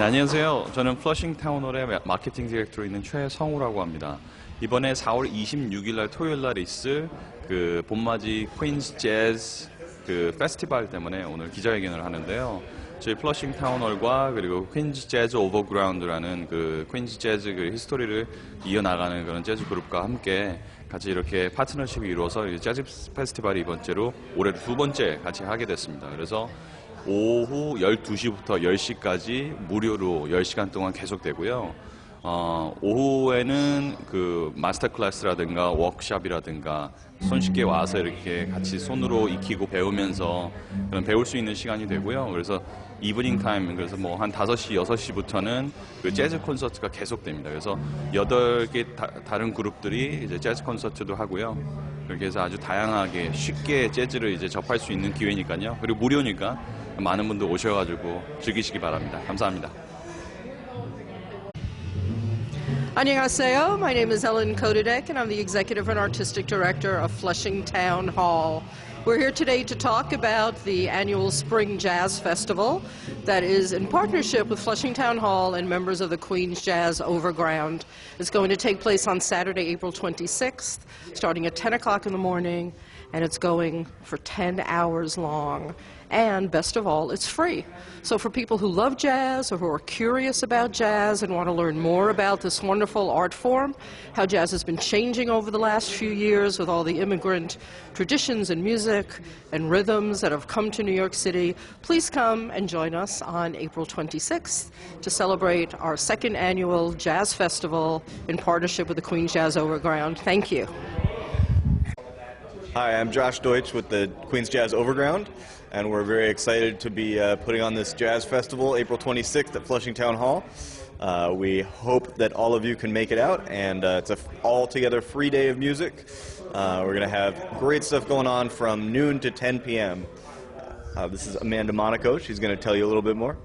안녕하세요. 저는 후러싱 타운홀의 마케팅 디렉터로 있는 최성우라고 합니다. 이번에 4월 26일 날 토요일 날 있을 그 봄맞이 퀸즈 재즈 그 페스티벌 때문에 오늘 기자회견을 하는데요. 저희 후러싱 타운홀과 그리고 퀸즈 재즈 오버그라운드라는 그 퀸즈 재즈 그 히스토리를 이어나가는 그런 재즈 그룹과 함께 같이 이렇게 파트너십이 이루어서 재즈 페스티벌이 이번 주로 올해 두 번째 같이 하게 됐습니다. 그래서 오후 12시부터 10시까지 무료로 10시간 동안 계속되고요. 오후에는 그 마스터 클래스라든가 워크숍이라든가 손쉽게 와서 이렇게 같이 손으로 익히고 배우면서 그런 배울 수 있는 시간이 되고요. 그래서 이브닝 타임, 그래서 뭐 한 5시, 6시부터는 그 재즈 콘서트가 계속됩니다. 그래서 8개 다른 그룹들이 이제 재즈 콘서트도 하고요. 그렇게 해서 아주 다양하게 쉽게 재즈를 이제 접할 수 있는 기회니까요. 그리고 무료니까 많은 분들 오셔가지고 즐기시기 바랍니다. 감사합니다. 안녕하세요. My name is Ellen Kodadek, and I'm the Executive and Artistic Director of Flushing Town Hall. We're here today to talk about the annual Spring Jazz Festival that is in partnership with Flushing Town Hall and members of the Queen's Jazz Overground. It's going to take place on Saturday, April 26th, starting at 10 o'clock in the morning, and it's going for 10 hours long. And best of all, it's free. So for people who love jazz or who are curious about jazz and want to learn more about this wonderful art form, how jazz has been changing over the last few years with all the immigrant traditions and music and rhythms that have come to New York City, please come and join us on April 26th to celebrate our second annual Jazz Festival in partnership with the Queen's Jazz Overground. Thank you. Hi, I'm Josh Deutsch with the Queen's Jazz Overground, and we're very excited to be putting on this jazz festival April 26th at Flushing Town Hall. We hope that all of you can make it out, and it's an all-together free day of music. We're going to have great stuff going on from noon to 10 p.m. This is Amanda Monaco. She's going to tell you a little bit more.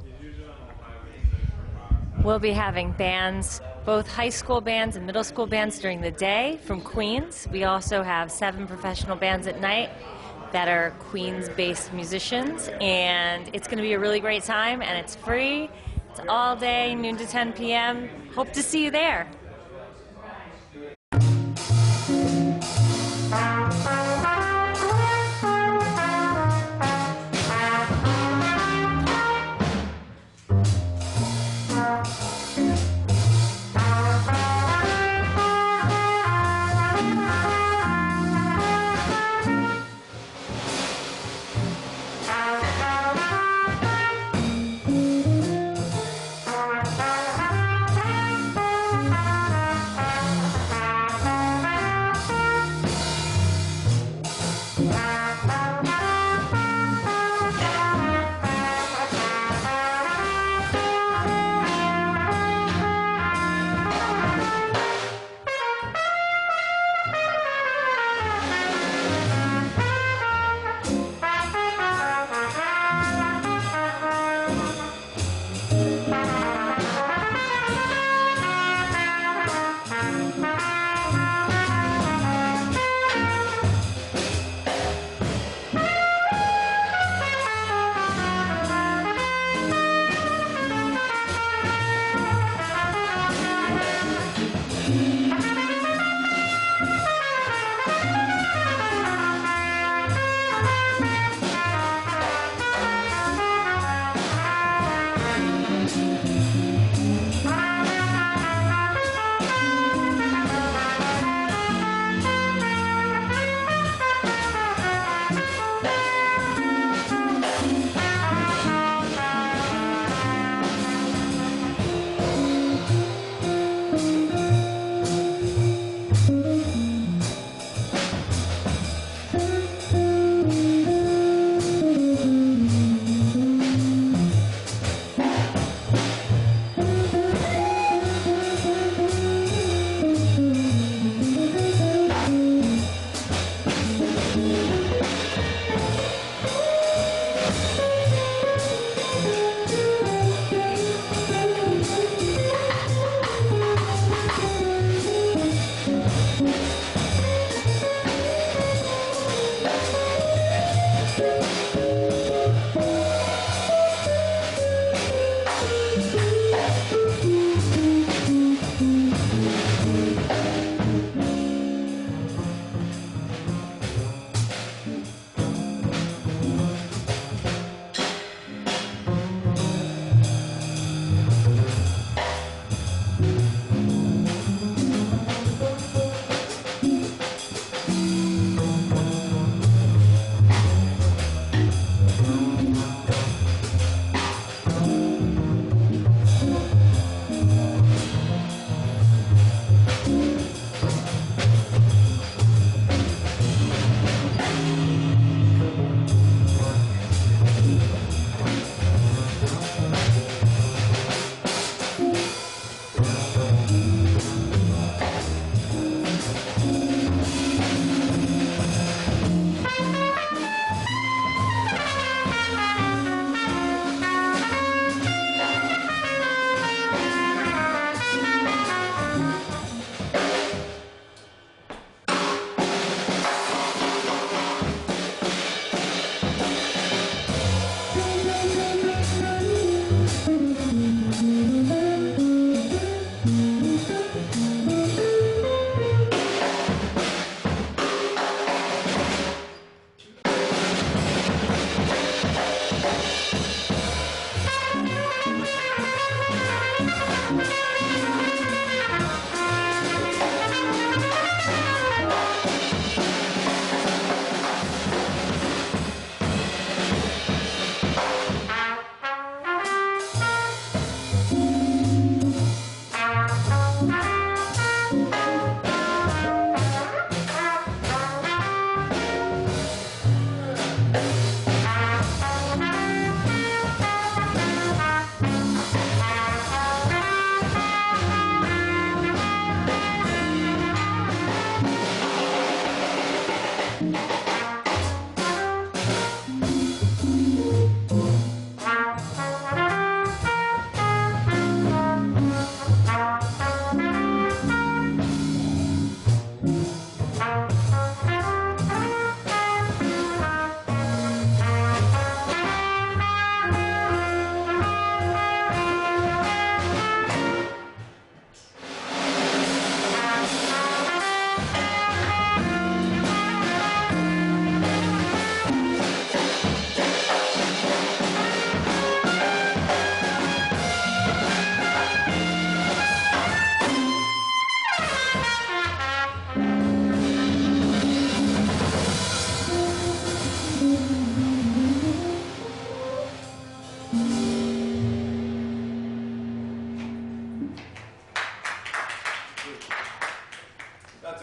We'll be having bands, both high school bands and middle school bands during the day from Queens. We also have 7 professional bands at night that are Queens-based musicians, and it's going to be a really great time, and it's free. It's all day, noon to 10 p.m. Hope to see you there.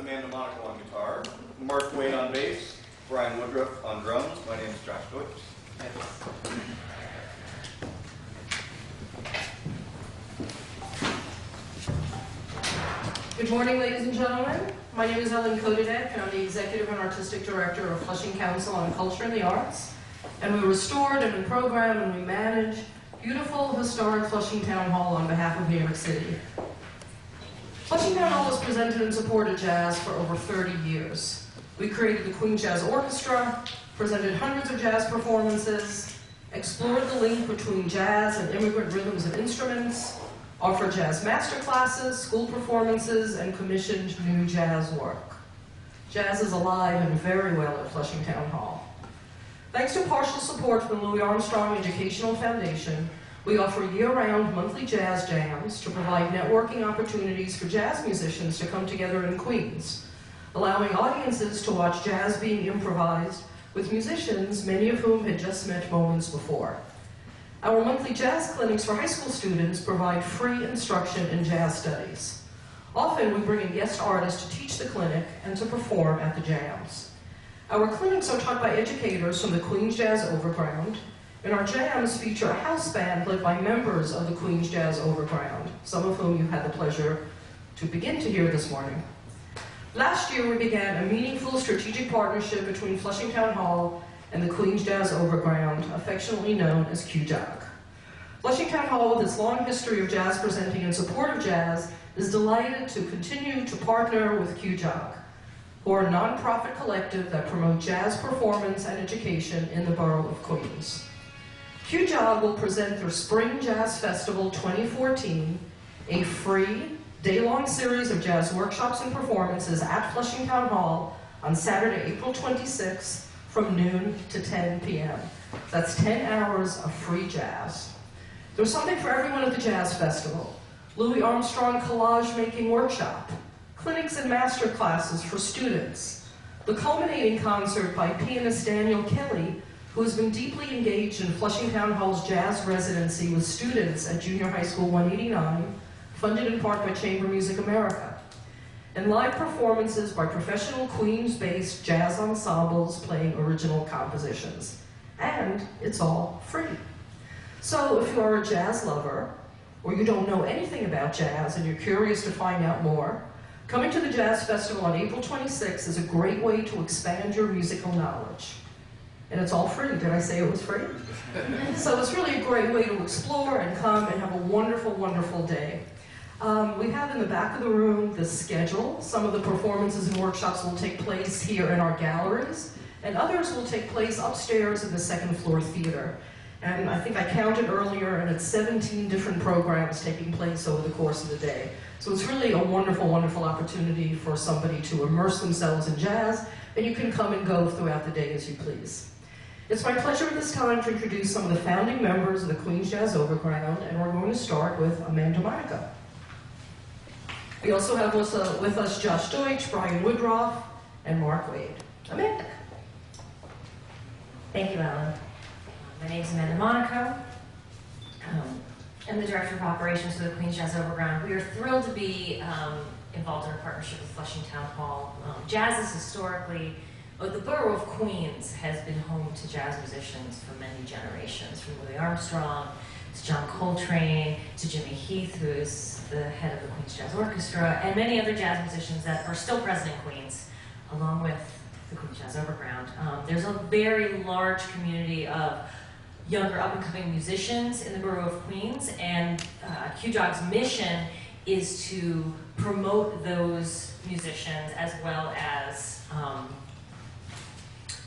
Amanda Monaco on guitar, Mark Wade on bass, Brian Woodruff on drums. My name is Josh Deutsch. Good morning, ladies and gentlemen. My name is Ellen Kodadek, and I'm the Executive and Artistic Director of Flushing Council on Culture and the Arts. And we restored and we program and we manage beautiful, historic Flushing Town Hall on behalf of New York City. Flushing Town Hall has presented and supported jazz for over 30 years. We created the Queen's Jazz Orchestra, presented hundreds of jazz performances, explored the link between jazz and immigrant rhythms and instruments, offered jazz master classes, school performances, and commissioned new jazz work. Jazz is alive and very well at Flushing Town Hall. Thanks to partial support from the Louis Armstrong Educational Foundation, we offer year-round monthly jazz jams to provide networking opportunities for jazz musicians to come together in Queens, allowing audiences to watch jazz being improvised with musicians, many of whom had just met moments before. Our monthly jazz clinics for high school students provide free instruction in jazz studies. Often we bring in guest artists to teach the clinic and to perform at the jams. Our clinics are taught by educators from the Queen's Jazz Overground, and our jams feature a house band led by members of the Queen's Jazz Overground, some of whom you had the pleasure to begin to hear this morning. Last year we began a meaningful strategic partnership between Flushing Town Hall and the Queen's Jazz Overground, affectionately known as QJOG. Flushing Town Hall, with its long history of jazz presenting in support of jazz, is delighted to continue to partner with QJOG, who are a nonprofit collective that promote jazz performance and education in the borough of Queens. QJOG will present their Spring Jazz Festival 2014, a free, day-long series of jazz workshops and performances at Flushing Town Hall on Saturday, April 26th, from noon to 10 p.m. That's 10 hours of free jazz. There's something for everyone at the Jazz Festival. Louis Armstrong collage-making workshop, clinics and master classes for students, the culminating concert by pianist Daniel Kelly, who has been deeply engaged in Flushing Town Hall's jazz residency with students at Junior High School 189, funded in part by Chamber Music America, and live performances by professional Queens-based jazz ensembles playing original compositions. And it's all free. So if you are a jazz lover, or you don't know anything about jazz and you're curious to find out more, coming to the Jazz Festival on April 26th is a great way to expand your musical knowledge. And it's all free. Did I say it was free? So it's really a great way to explore and come and have a wonderful, wonderful day. We have in the back of the room the schedule. Some of the performances and workshops will take place here in our galleries, and others will take place upstairs in the second floor theater. And I think I counted earlier, and it's 17 different programs taking place over the course of the day. So it's really a wonderful, wonderful opportunity for somebody to immerse themselves in jazz, and you can come and go throughout the day as you please. It's my pleasure at this time to introduce some of the founding members of the Queen's Jazz Overground, and we're going to start with Amanda Monaco. We also have with us Josh Deutsch, Brian Woodruff, and Mark Wade. Amanda. Thank you, Ellen. My name is Amanda Monaco. I'm the Director of Operations for the Queen's Jazz Overground. We are thrilled to be involved in a partnership with Flushing Town Hall. Jazz is historically, the borough of Queens has been home to jazz musicians for many generations, from Louis Armstrong to John Coltrane to Jimmy Heath, who is the head of the Queen's Jazz Orchestra, and many other jazz musicians that are still present in Queens, along with the Queen's Jazz Overground. There's a very large community of younger up-and-coming musicians in the borough of Queens, and QJOG's mission is to promote those musicians as well as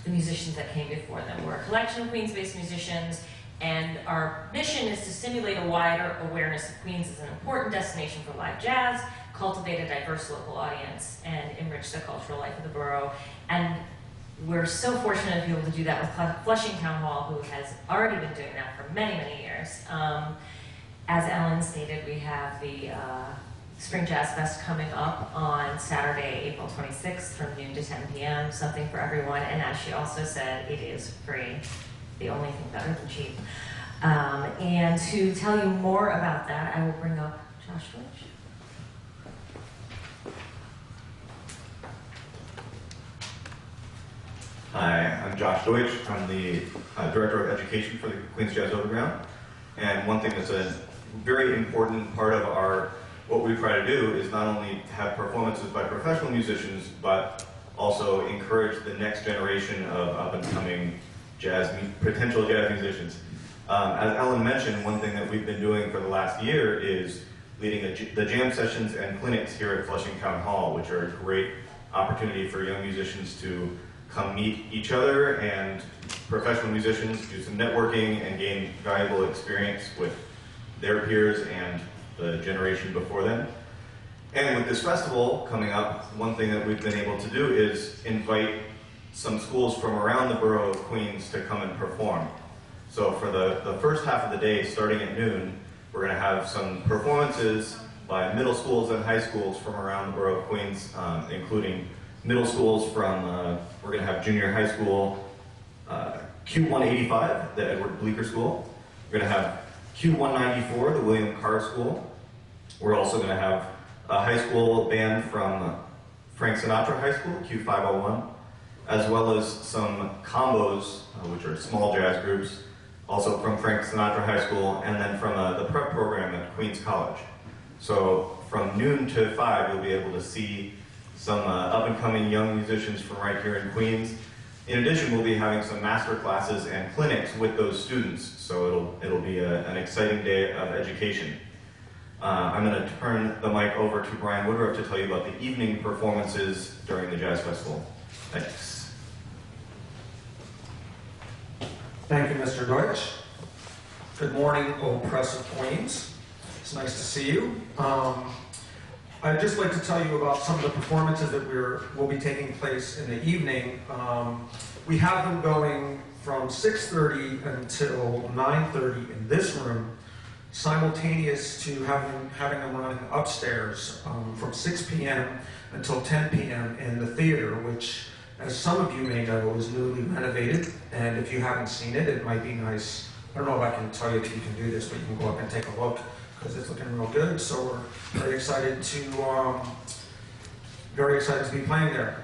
the musicians that came before them. We're a collection of Queens-based musicians, and our mission is to stimulate a wider awareness of Queens as an important destination for live jazz, cultivate a diverse local audience, and enrich the cultural life of the borough. And we're so fortunate to be able to do that with Flushing Town Hall, who has already been doing that for many, many years. As Ellen stated, we have the Spring Jazz Fest coming up on Saturday, April 26th from noon to 10 p.m., something for everyone. And as she also said, it is free, the only thing better than cheap. And to tell you more about that, I will bring up Josh Deutsch. Hi, I'm Josh Deutsch. I'm the Director of Education for the Queens Jazz Overground. And one thing that's a very important part of what we try to do is not only have performances by professional musicians, but also encourage the next generation of up-and-coming potential jazz musicians. As Ellen mentioned, one thing that we've been doing for the last year is leading the jam sessions and clinics here at Flushing Town Hall, which are a great opportunity for young musicians to come meet each other and professional musicians, do some networking and gain valuable experience with their peers and the generation before them. And with this festival coming up, one thing that we've been able to do is invite some schools from around the borough of Queens to come and perform. So for the first half of the day, starting at noon, we're going to have some performances by middle schools and high schools from around the borough of Queens, including middle schools from, we're going to have junior high school, Q185, the Edward Bleecker School. We're going to have Q194, the William Carr School. We're also going to have a high school band from Frank Sinatra High School, Q501, as well as some combos, which are small jazz groups, also from Frank Sinatra High School, and then from the prep program at Queens College. So from noon to 5, you'll be able to see some up-and-coming young musicians from right here in Queens. In addition, we'll be having some master classes and clinics with those students, so it'll be an exciting day of education. I'm going to turn the mic over to Brian Woodruff to tell you about the evening performances during the Jazz Festival. Thanks. Thank you, Mr. Deutsch. Good morning, old press of Queens. It's nice to see you. I'd just like to tell you about some of the performances that will be taking place in the evening. We have them going from 6:30 until 9:30 in this room, simultaneous to having them running upstairs from 6 p.m. until 10 p.m. in the theater, which, as some of you may know, is newly renovated. And if you haven't seen it, it might be nice. I don't know if I can tell you if you can do this, but you can go up and take a look, because it's looking real good. So we're very excited to be playing there.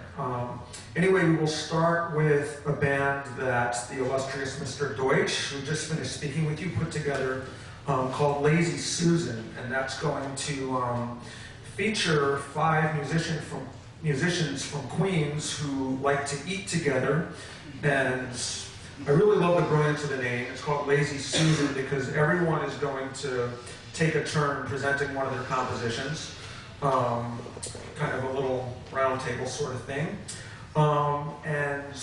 Anyway, we will start with a band that the illustrious Mr. Deutsch, who just finished speaking with you, put together called Lazy Susan, and that's going to feature 5 musicians from Queens who like to eat together. And I really love the brilliance of the name. It's called Lazy Susan because everyone is going to take a turn presenting one of their compositions, kind of a little round table sort of thing. And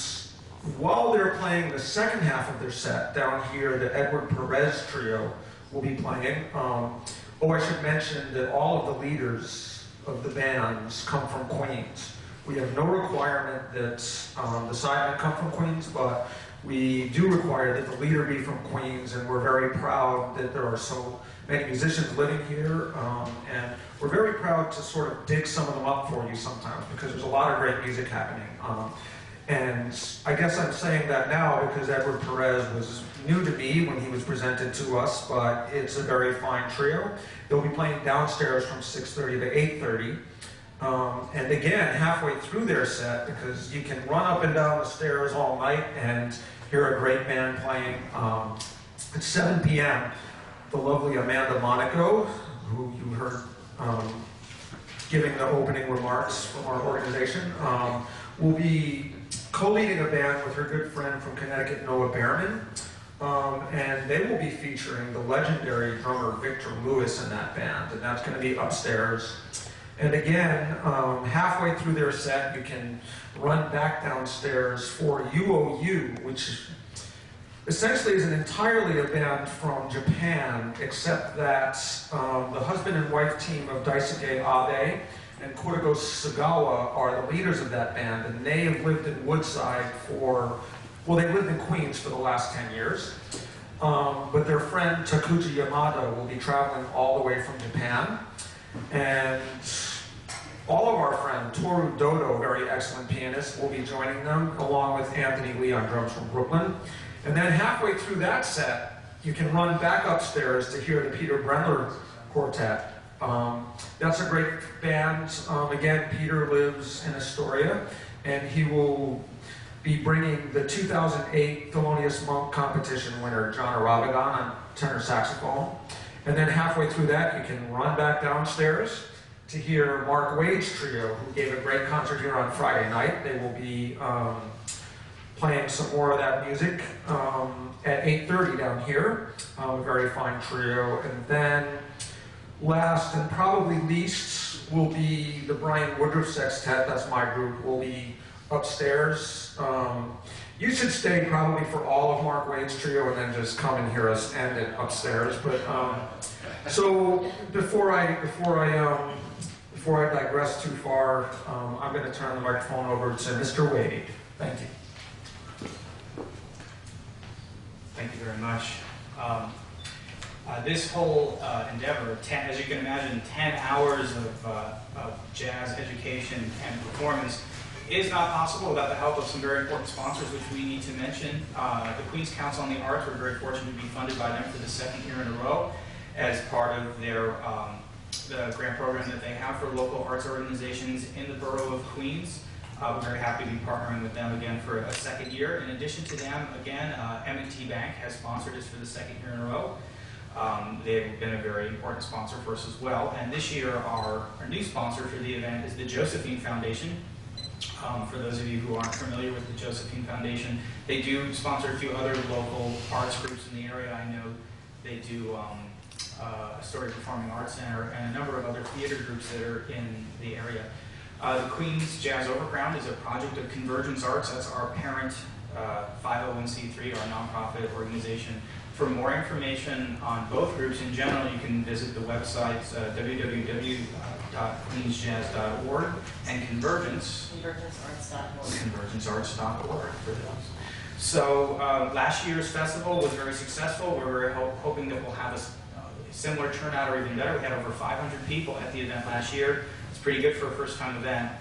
while they're playing the second half of their set, down here, the Edward Perez Trio will be playing. I should mention that all of the leaders of the bands come from Queens. We have no requirement that the sidemen come from Queens, but we do require that the leader be from Queens, and we're very proud that there are so many musicians living here, and we're very proud to sort of dig some of them up for you sometimes, because there's a lot of great music happening. And I guess I'm saying that now because Edward Perez was new to me when he was presented to us, but it's a very fine trio. They'll be playing downstairs from 6:30 to 8:30. And again, halfway through their set, because you can run up and down the stairs all night and hear a great band playing. At 7 p.m., the lovely Amanda Monaco, who you heard giving the opening remarks from our organization, will be co-leading a band with her good friend from Connecticut, Noah Behrman. And they will be featuring the legendary drummer Victor Lewis in that band, and that's going to be upstairs. And again, halfway through their set, you can run back downstairs for UOU, which essentially is entirely a band from Japan, except that the husband and wife team of Daisuke Abe and Kurigo Sagawa are the leaders of that band, and they have lived in Woodside they've lived in Queens for the last 10 years. But their friend Takuji Yamada will be traveling all the way from Japan. And all of our friend Toru Dodo, very excellent pianist, will be joining them, along with Anthony Lee on drums from Brooklyn. And then halfway through that set, you can run back upstairs to hear the Peter Brendler Quartet. That's a great band. Again, Peter lives in Astoria, and he will be bringing the 2008 Thelonious Monk competition winner, John Arabigan, on tenor saxophone. And then halfway through that, you can run back downstairs to hear Mark Wade's trio, who gave a great concert here on Friday night. They will be playing some more of that music at 8:30 down here. A very fine trio. And then last and probably least will be the Brian Woodruff Sextet. That's my group. Will be upstairs. You should stay probably for all of Mark Wade's trio and then just come and hear us end it upstairs. But so before I digress too far, I'm going to turn the microphone over to Mr. Wade. Thank you. Thank you very much. This whole endeavor, as you can imagine, 10 hours of jazz education and performance is not possible without the help of some very important sponsors, which we need to mention. The Queens Council on the Arts, we're very fortunate to be funded by them for the second year in a row as part of their the grant program that they have for local arts organizations in the borough of Queens. We're very happy to be partnering with them again for a second year. In addition to them, again, M&T Bank has sponsored us for the second year in a row. They've been a very important sponsor for us as well. And this year, our new sponsor for the event is the Josephine Foundation. For those of you who aren't familiar with the Josephine Foundation, they do sponsor a few other local arts groups in the area. I know they do Astoria Performing Arts Center and a number of other theater groups that are in the area. The Queens Jazz Overground is a project of Convergence Arts. That's our parent 501c3, our nonprofit organization. For more information on both groups in general, you can visit the websites www.queensjazz.org and convergencearts.org for those. So last year's festival was very successful. We're hoping that we'll have a similar turnout or even better. We had over 500 people at the event last year. It's pretty good for a first-time event.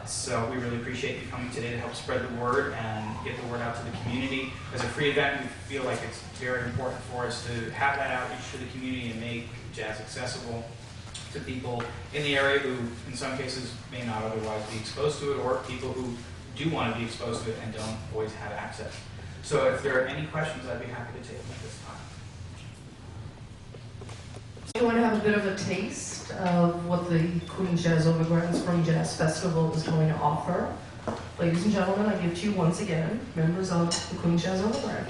So we really appreciate you coming today to help spread the word and get the word out to the community. As a free event, we feel like it's very important for us to have that outreach to the community and make jazz accessible to people in the area who, in some cases, may not otherwise be exposed to it, or people who do want to be exposed to it and don't always have access. So if there are any questions, I'd be happy to take them at this time. You want to have a bit of a taste of what the Queens Jazz Overground Spring Jazz Festival is going to offer. Ladies and gentlemen, I give to you once again members of the Queens Jazz Overground.